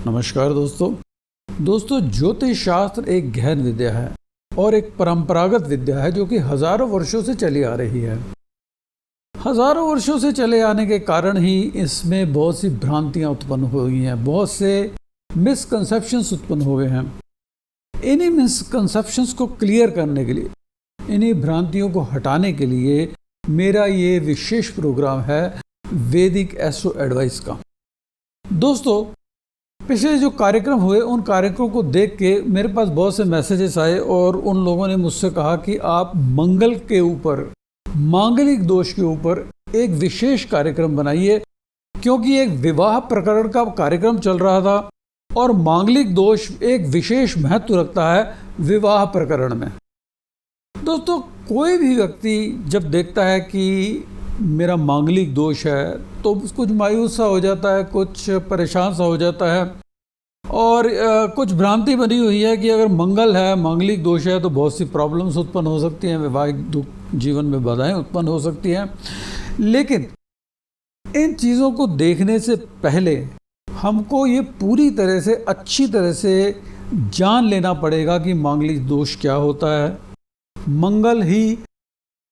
नमस्कार दोस्तों ज्योतिष शास्त्र एक गहन विद्या है और एक परंपरागत विद्या है जो कि हजारों वर्षों से चली आ रही है। हजारों वर्षों से चले आने के कारण ही इसमें बहुत सी भ्रांतियां उत्पन्न हुई हैं, बहुत से मिसकंसेप्शंस उत्पन्न हुए हैं। इन्हीं मिसकंसेप्शंस को क्लियर करने के लिए, इन्हीं भ्रांतियों को हटाने के लिए मेरा ये विशेष प्रोग्राम है वैदिक एस्ट्रो एडवाइस का। दोस्तों, पिछले जो कार्यक्रम हुए उन कार्यक्रमों को देख के मेरे पास बहुत से मैसेजेस आए और उन लोगों ने मुझसे कहा कि आप मंगल के ऊपर, मांगलिक दोष के ऊपर एक विशेष कार्यक्रम बनाइए, क्योंकि एक विवाह प्रकरण का कार्यक्रम चल रहा था और मांगलिक दोष एक विशेष महत्व रखता है विवाह प्रकरण में। दोस्तों, कोई भी व्यक्ति जब देखता है कि मेरा मांगलिक दोष है तो कुछ मायूस सा हो जाता है, कुछ परेशान सा हो जाता है और कुछ भ्रांति बनी हुई है कि अगर मंगल है, मांगलिक दोष है तो बहुत सी प्रॉब्लम्स उत्पन्न हो सकती हैं, वैवाहिक जीवन में बाधाएं उत्पन्न हो सकती हैं। लेकिन इन चीज़ों को देखने से पहले हमको ये पूरी तरह से, अच्छी तरह से जान लेना पड़ेगा कि मांगलिक दोष क्या होता है, मंगल ही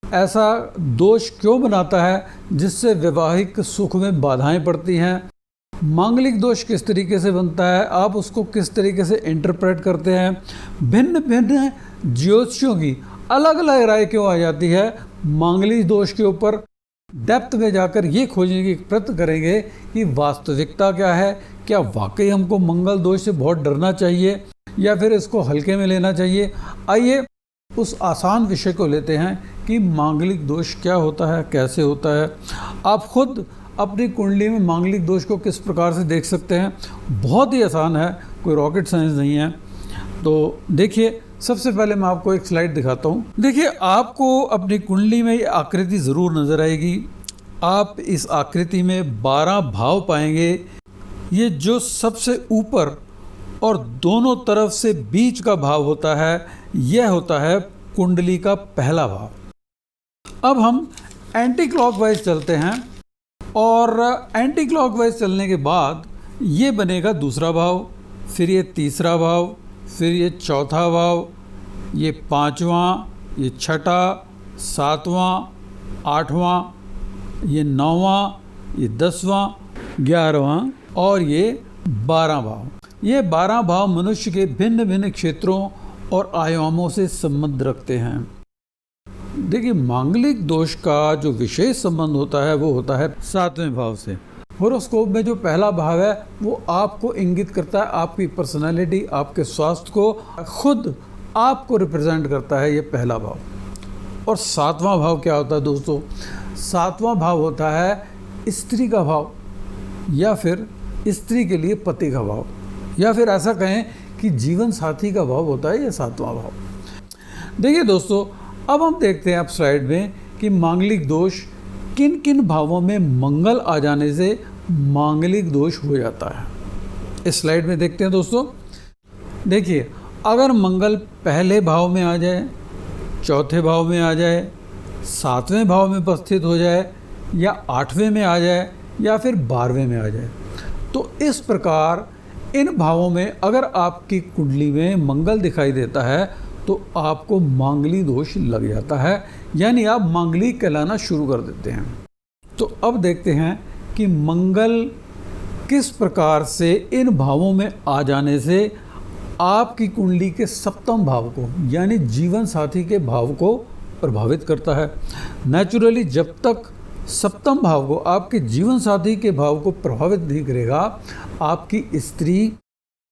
ऐसा दोष क्यों बनाता है जिससे वैवाहिक सुख में बाधाएं पड़ती हैं, मांगलिक दोष किस तरीके से बनता है, आप उसको किस तरीके से इंटरप्रेट करते हैं, भिन्न भिन्न ज्योतिषियों की अलग अलग राय क्यों आ जाती है मांगलिक दोष के ऊपर। डेप्थ में जाकर ये खोजने की प्रयत्न करेंगे कि वास्तविकता क्या है, क्या वाकई हमको मंगल दोष से बहुत डरना चाहिए या फिर इसको हल्के में लेना चाहिए। आइए उस आसान विषय को लेते हैं कि मांगलिक दोष क्या होता है, कैसे होता है। आप खुद अपनी कुंडली में मांगलिक दोष को किस प्रकार से देख सकते हैं, बहुत ही आसान है, कोई रॉकेट साइंस नहीं है। तो देखिए, सबसे पहले मैं आपको एक स्लाइड दिखाता हूँ। देखिए, आपको अपनी कुंडली में ये आकृति ज़रूर नज़र आएगी। आप इस आकृति में 12 भाव पाएंगे। ये जो सबसे ऊपर और दोनों तरफ से बीच का भाव होता है, यह होता है कुंडली का पहला भाव। अब हम एंटी क्लॉकवाइज चलते हैं और एंटी क्लॉकवाइज चलने के बाद ये बनेगा दूसरा भाव, फिर ये तीसरा भाव, फिर ये चौथा भाव, ये पांचवा, ये छठा, सातवां, आठवां, ये नौवां, ये 10वां, 11वां और ये 12 भाव। ये 12 भाव मनुष्य के भिन्न भिन्न क्षेत्रों और आयामों से संबंध रखते हैं। देखिए, मांगलिक दोष का जो विशेष संबंध होता है वो होता है 7वें भाव से। होरोस्कोप में जो पहला भाव है वो आपको इंगित करता है, आपकी पर्सनालिटी, आपके स्वास्थ्य को, खुद आपको रिप्रेजेंट करता है ये पहला भाव। और 7वां भाव क्या होता है दोस्तों? 7वां भाव होता है स्त्री का भाव, या फिर स्त्री के लिए पति का भाव, या फिर ऐसा कहें कि जीवन साथी का भाव होता है ये 7वां भाव। देखिए दोस्तों, अब हम देखते हैं आप स्लाइड में कि मांगलिक दोष किन किन भावों में मंगल आ जाने से मांगलिक दोष हो जाता है। इस स्लाइड में देखते हैं दोस्तों। देखिए, अगर मंगल पहले भाव में आ जाए, चौथे भाव में आ जाए, 7वें भाव में उपस्थित हो जाए, या 8वें में आ जाए, या फिर 12वें में आ जाए, तो इस प्रकार इन भावों में अगर आपकी कुंडली में मंगल दिखाई देता है तो आपको मांगलिक दोष लग जाता है, यानी आप मांगलिक कहलाना शुरू कर देते हैं। तो अब देखते हैं कि मंगल किस प्रकार से इन भावों में आ जाने से आपकी कुंडली के 7वें भाव को, यानी जीवन साथी के भाव को प्रभावित करता है। नेचुरली जब तक 7वें भाव को, आपके जीवन साथी के भाव को प्रभावित नहीं करेगा, आपकी स्त्री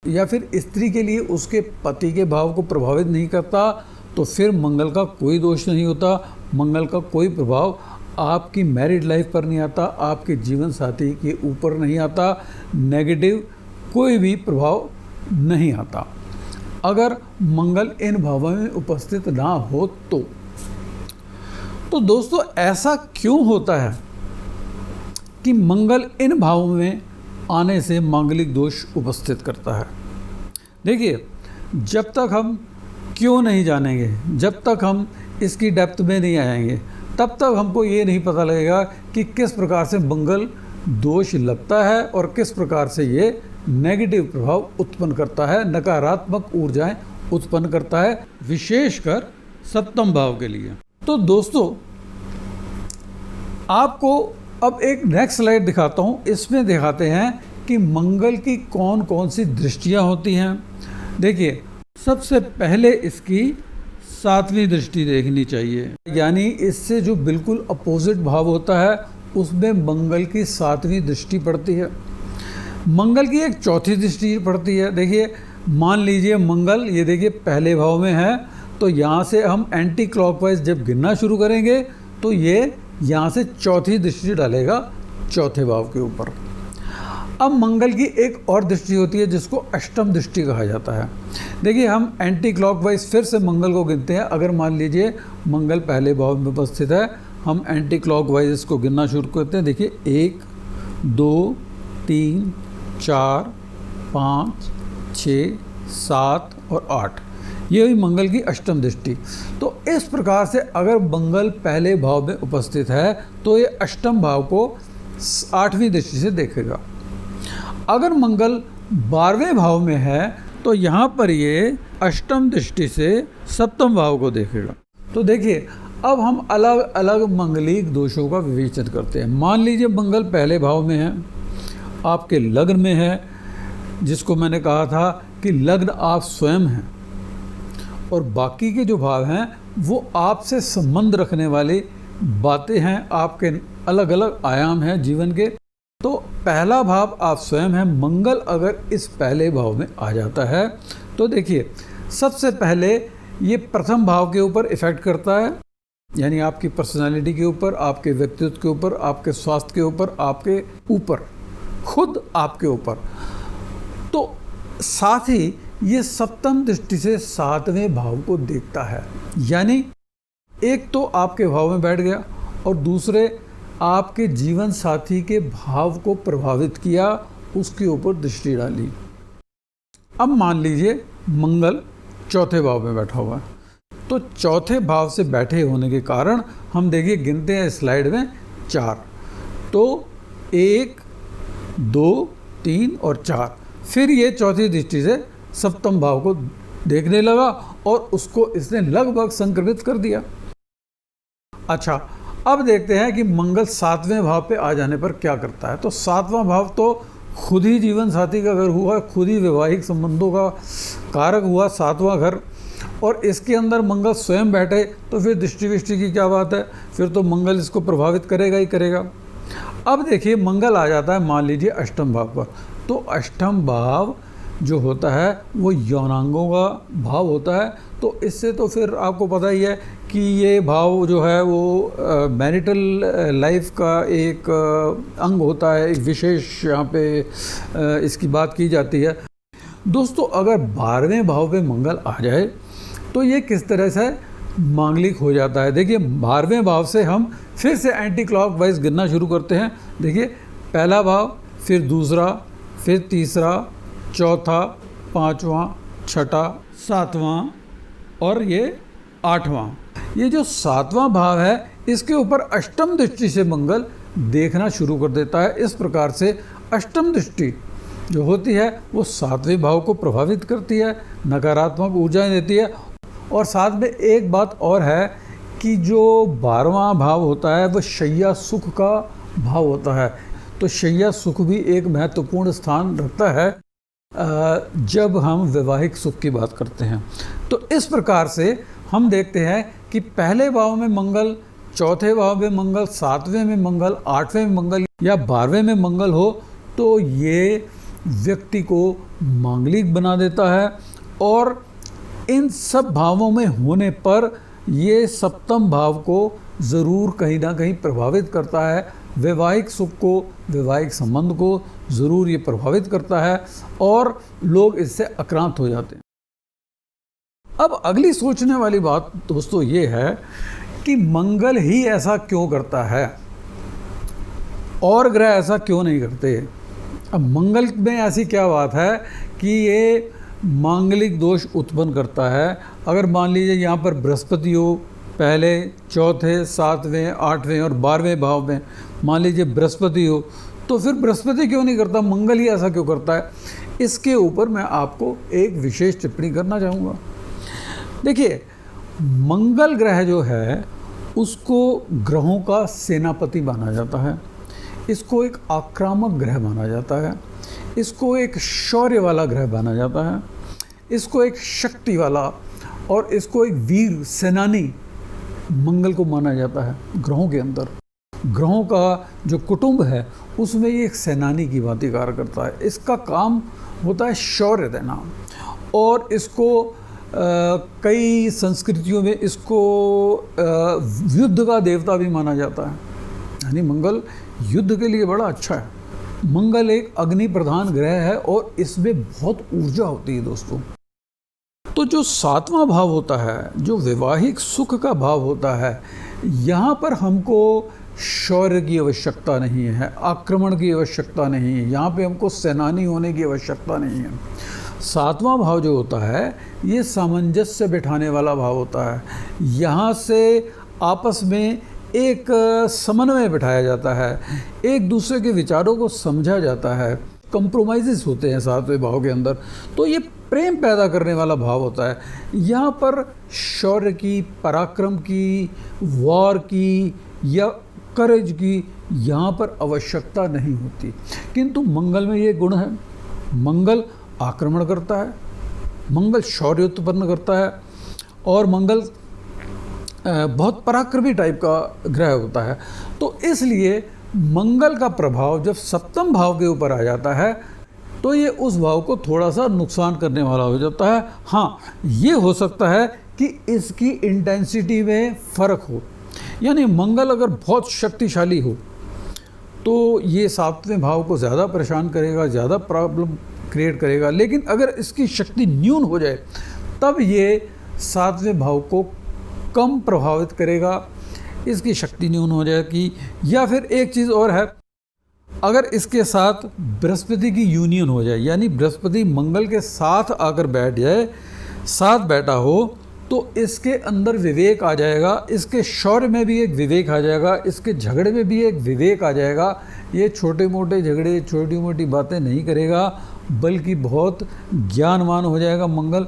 या फिर स्त्री के लिए उसके पति के भाव को प्रभावित नहीं करता, तो फिर मंगल का कोई दोष नहीं होता, मंगल का कोई प्रभाव आपकी मैरिड लाइफ पर नहीं आता, आपके जीवन साथी के ऊपर नहीं आता, नेगेटिव कोई भी प्रभाव नहीं आता अगर मंगल इन भावों में उपस्थित ना हो तो दोस्तों, ऐसा क्यों होता है कि मंगल इन भावों में आने से मांगलिक दोष उपस्थित करता है? देखिए, जब तक हम क्यों नहीं जानेंगे, जब तक हम इसकी डेप्थ में नहीं आएंगे, तब तक हमको ये नहीं पता लगेगा कि किस प्रकार से मंगल दोष लगता है और किस प्रकार से ये नेगेटिव प्रभाव उत्पन्न करता है, नकारात्मक ऊर्जाएं उत्पन्न करता है, विशेषकर सप्तम भाव के लिए। तो दोस्तों, आपको अब एक नेक्स्ट स्लाइड दिखाता हूँ। इसमें दिखाते हैं कि मंगल की कौन कौन सी दृष्टियाँ होती हैं। देखिए, सबसे पहले इसकी 7वीं दृष्टि देखनी चाहिए, यानी इससे जो बिल्कुल अपोजिट भाव होता है उसमें मंगल की 7वीं दृष्टि पड़ती है। मंगल की एक चौथी दृष्टि पड़ती है। देखिए, मान लीजिए मंगल ये देखिए पहले भाव में है, तो यहाँ से हम एंटी क्लॉकवाइज जब गिनना शुरू करेंगे तो ये यहाँ से चौथी दृष्टि डालेगा चौथे भाव के ऊपर। अब मंगल की एक और दृष्टि होती है जिसको अष्टम दृष्टि कहा जाता है। देखिए, हम एंटी क्लॉकवाइज फिर से मंगल को गिनते हैं। अगर मान लीजिए मंगल पहले भाव में उपस्थित है, हम एंटी क्लॉकवाइज इसको गिनना शुरू करते हैं। देखिए, 1 2 3 4 5 6 7 और 8, ये हुई मंगल की अष्टम दृष्टि। तो इस प्रकार से अगर मंगल पहले भाव में उपस्थित है तो ये अष्टम भाव को 8वीं दृष्टि से देखेगा। अगर मंगल 12वें भाव में है तो यहाँ पर ये अष्टम दृष्टि से सप्तम भाव को देखेगा। तो देखिए, अब हम अलग अलग मंगलिक दोषों का विवेचन करते हैं। मान लीजिए मंगल पहले भाव में है, आपके लग्न में है, जिसको मैंने कहा था कि लग्न आप स्वयं हैं और बाकी के जो भाव हैं वो आपसे संबंध रखने वाली बातें हैं, आपके अलग अलग आयाम हैं जीवन के। तो पहला भाव आप स्वयं हैं। मंगल अगर इस पहले भाव में आ जाता है तो देखिए, सबसे पहले ये प्रथम भाव के ऊपर इफेक्ट करता है, यानी आपकी पर्सनालिटी के ऊपर, आपके व्यक्तित्व के ऊपर, आपके स्वास्थ्य के ऊपर, आपके ऊपर, खुद आपके ऊपर। तो साथ ही ये सप्तम दृष्टि से 7वें भाव को देखता है, यानी एक तो आपके भाव में बैठ गया और दूसरे आपके जीवन साथी के भाव को प्रभावित किया, उसके ऊपर दृष्टि डाली। अब मान लीजिए मंगल चौथे भाव में बैठा हुआ है, तो चौथे भाव से बैठे होने के कारण हम देखिए गिनते हैं स्लाइड में 4, तो 1 2 3 और 4। फिर ये चौथी दृष्टि से सप्तम भाव को देखने लगा और उसको इसने लगभग संक्रमित कर दिया। अच्छा, अब देखते हैं कि मंगल 7वें भाव पे आ जाने पर क्या करता है। तो 7वां भाव तो खुद ही जीवन साथी का घर हुआ, खुद ही वैवाहिक संबंधों का कारक हुआ, 7वां घर, और इसके अंदर मंगल स्वयं बैठे तो फिर दृष्टि विष्टि की क्या बात है, फिर तो मंगल इसको प्रभावित करेगा ही करेगा। अब देखिए मंगल आ जाता है मान लीजिए अष्टम भाव पर, तो अष्टम भाव जो होता है वो यौनांगों का भाव होता है। तो इससे तो फिर आपको पता ही है कि ये भाव जो है वो मैरिटल लाइफ का एक अंग होता है, एक विशेष यहाँ पे इसकी बात की जाती है। दोस्तों, अगर 12वें भाव पे मंगल आ जाए तो ये किस तरह से मांगलिक हो जाता है। देखिए, 12वें भाव से हम फिर से एंटी क्लॉक वाइज गिनना शुरू करते हैं। देखिए, पहला भाव, फिर दूसरा, फिर तीसरा, चौथा, 5वां, छठा, 7वां और ये 8वां। ये जो 7वां भाव है इसके ऊपर अष्टम दृष्टि से मंगल देखना शुरू कर देता है। इस प्रकार से अष्टम दृष्टि जो होती है वो 7वें भाव को प्रभावित करती है, नकारात्मक ऊर्जाएं देती है। और साथ में एक बात और है कि जो 12वां भाव होता है वह शय्या सुख का भाव होता है। तो शय्या सुख भी एक महत्वपूर्ण स्थान रखता है जब हम वैवाहिक सुख की बात करते हैं। तो इस प्रकार से हम देखते हैं कि पहले भाव में मंगल, चौथे भाव में मंगल, 7वें में मंगल, 8वें में मंगल या 12वें में मंगल हो तो ये व्यक्ति को मांगलिक बना देता है। और इन सब भावों में होने पर ये सप्तम भाव को ज़रूर कहीं ना कहीं प्रभावित करता है, वैवाहिक सुख को, वैवाहिक संबंध को ज़रूर ये प्रभावित करता है और लोग इससे आक्रांत हो जाते हैं। अब अगली सोचने वाली बात दोस्तों ये है कि मंगल ही ऐसा क्यों करता है, और ग्रह ऐसा क्यों नहीं करते। अब मंगल में ऐसी क्या बात है कि ये मांगलिक दोष उत्पन्न करता है। अगर मान लीजिए यहाँ पर बृहस्पति हो पहले, चौथे, 7वें, 8वें और 12वें भाव में, मान लीजिए बृहस्पति हो तो फिर बृहस्पति क्यों नहीं करता, मंगल ही ऐसा क्यों करता है? इसके ऊपर मैं आपको एक विशेष टिप्पणी करना चाहूँगा। देखिए, मंगल ग्रह जो है उसको ग्रहों का सेनापति माना जाता है, इसको एक आक्रामक ग्रह माना जाता है, इसको एक शौर्य वाला ग्रह माना जाता है, इसको एक शक्ति वाला और इसको एक वीर सेनानी मंगल को माना जाता है। ग्रहों के अंदर ग्रहों का जो कुटुंब है उसमें ये एक सेनानी की भांति कार्य करता है। इसका काम होता है शौर्य देना, और इसको कई संस्कृतियों में इसको युद्ध का देवता भी माना जाता है, यानी मंगल युद्ध के लिए बड़ा अच्छा है। मंगल एक अग्नि प्रधान ग्रह है और इसमें बहुत ऊर्जा होती है दोस्तों। तो जो 7वां भाव होता है, जो वैवाहिक सुख का भाव होता है, यहाँ पर हमको शौर्य की आवश्यकता नहीं है, आक्रमण की आवश्यकता नहीं है, यहाँ पे हमको सेनानी होने की आवश्यकता नहीं है। 7वां भाव जो होता है ये सामंजस्य बिठाने वाला भाव होता है। यहाँ से आपस में एक समन्वय बिठाया जाता है, एक दूसरे के विचारों को समझा जाता है, कंप्रोमाइज़ेस होते हैं 7वें भाव के अंदर। तो ये प्रेम पैदा करने वाला भाव होता है। यहाँ पर शौर्य की, पराक्रम की, वॉर की या करेज की यहाँ पर आवश्यकता नहीं होती, किंतु मंगल में ये गुण है। मंगल आक्रमण करता है, मंगल शौर्य उत्पन्न करता है, और मंगल बहुत पराक्रमी टाइप का ग्रह होता है। तो इसलिए मंगल का प्रभाव जब 7वें भाव के ऊपर आ जाता है तो ये उस भाव को थोड़ा सा नुकसान करने वाला हो जाता है। हाँ, ये हो सकता है कि इसकी इंटेंसिटी में फ़र्क हो, यानी मंगल अगर बहुत शक्तिशाली हो तो ये 7वें भाव को ज़्यादा परेशान करेगा, ज़्यादा प्रॉब्लम क्रिएट करेगा। लेकिन अगर इसकी शक्ति न्यून हो जाए तब ये 7वें भाव को कम प्रभावित करेगा, इसकी शक्ति न्यून हो जाएगी। या फिर एक चीज़ और है, अगर इसके साथ बृहस्पति की यूनियन हो जाए, यानी बृहस्पति मंगल के साथ आकर बैठ जाए, साथ बैठा हो, तो इसके अंदर विवेक आ जाएगा, इसके शौर्य में भी एक विवेक आ जाएगा, इसके झगड़े में भी एक विवेक आ जाएगा। ये छोटे मोटे झगड़े, छोटी मोटी बातें नहीं करेगा, बल्कि बहुत ज्ञानवान हो जाएगा मंगल,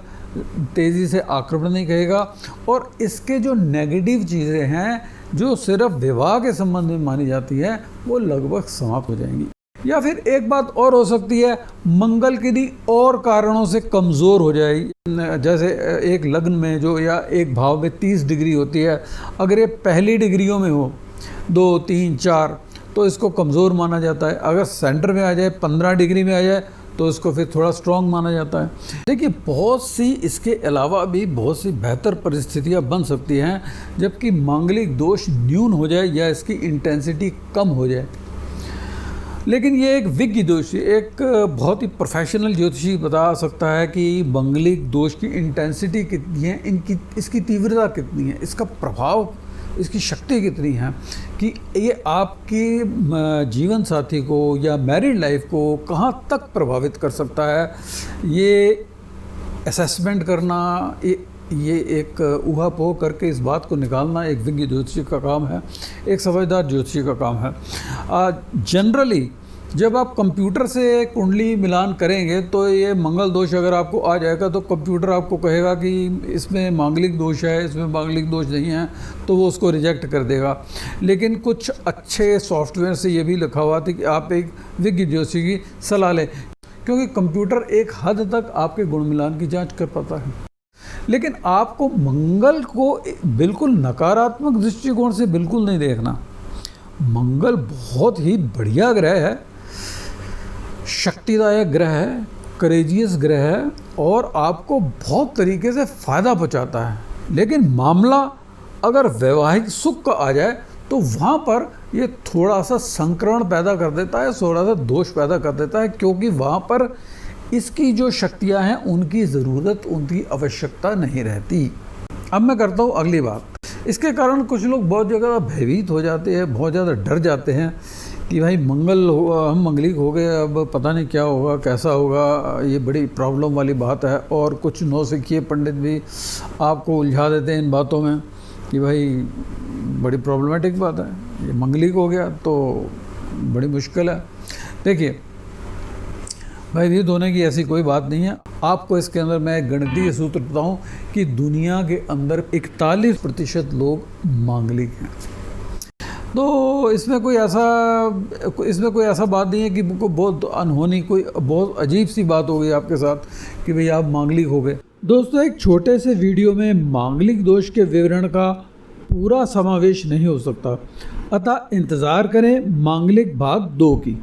तेज़ी से आक्रमण नहीं करेगा। और इसके जो नेगेटिव चीज़ें हैं जो सिर्फ विवाह के संबंध में मानी जाती हैं वो लगभग समाप्त हो जाएंगी। या फिर एक बात और हो सकती है, मंगल किन्हीं और कारणों से कमज़ोर हो जाएगी। जैसे एक लग्न में जो या एक भाव में 30 डिग्री होती है, अगर ये पहली डिग्रियों में हो 2, 3, 4 तो इसको कमज़ोर माना जाता है। अगर सेंटर में आ जाए, 15 डिग्री में आ जाए तो इसको फिर थोड़ा स्ट्रॉन्ग माना जाता है। देखिए, बहुत सी इसके अलावा भी बहुत सी बेहतर परिस्थितियां बन सकती हैं जबकि मांगलिक दोष न्यून हो जाए या इसकी इंटेंसिटी कम हो जाए। लेकिन ये एक विज्ञ दोषी, एक बहुत ही प्रोफेशनल ज्योतिषी बता सकता है कि मांगलिक दोष की इंटेंसिटी कितनी है, इसकी तीव्रता कितनी है, इसका प्रभाव, इसकी शक्ति कितनी है कि ये आपके जीवन साथी को या मैरिड लाइफ को कहाँ तक प्रभावित कर सकता है। ये असेसमेंट करना, ये एक ऊहापोह करके इस बात को निकालना एक विज्ञ ज्योतिषी का काम है, एक समझदार ज्योतिषी का काम है। जनरली जब आप कंप्यूटर से कुंडली मिलान करेंगे तो ये मंगल दोष अगर आपको आ जाएगा तो कंप्यूटर आपको कहेगा कि इसमें मांगलिक दोष है, इसमें मांगलिक दोष नहीं है, तो वो उसको रिजेक्ट कर देगा। लेकिन कुछ अच्छे सॉफ्टवेयर से ये भी लिखा हुआ था कि आप एक विज्ञ ज्योतिषी की सलाह लें, क्योंकि कंप्यूटर एक हद तक आपके गुण मिलान की जाँच कर पाता है। लेकिन आपको मंगल को बिल्कुल नकारात्मक दृष्टिकोण से बिल्कुल नहीं देखना। मंगल बहुत ही बढ़िया ग्रह है, शक्तिदायक ग्रह है, करेजियस ग्रह है और आपको बहुत तरीके से फ़ायदा पहुंचाता है। लेकिन मामला अगर वैवाहिक सुख का आ जाए तो वहाँ पर ये थोड़ा सा संक्रमण पैदा कर देता है, थोड़ा सा दोष पैदा कर देता है, क्योंकि वहाँ पर इसकी जो शक्तियाँ हैं उनकी ज़रूरत, उनकी आवश्यकता नहीं रहती। अब मैं करता हूँ अगली बात। इसके कारण कुछ लोग बहुत जगह भयभीत हो जाते हैं, बहुत ज़्यादा डर जाते हैं कि भाई मंगल हम मंगलिक हो गए, अब पता नहीं क्या होगा, कैसा होगा, ये बड़ी प्रॉब्लम वाली बात है। और कुछ नौसिखिए पंडित भी आपको उलझा देते हैं इन बातों में कि भाई बड़ी प्रॉब्लमेटिक बात है, ये मंगलिक हो गया तो बड़ी मुश्किल है। देखिए, भयभीत होने की ऐसी कोई बात नहीं है। आपको इसके अंदर मैं एक गणितीय सूत्र बताऊं कि दुनिया के अंदर 41% लोग मांगलिक हैं। तो इसमें कोई ऐसा बात नहीं है कि को बहुत अनहोनी, कोई बहुत अजीब सी बात हो गई आपके साथ कि भाई आप मांगलिक हो गए। दोस्तों, एक छोटे से वीडियो में मांगलिक दोष के विवरण का पूरा समावेश नहीं हो सकता, अतः इंतज़ार करें मांगलिक भाग 2 की।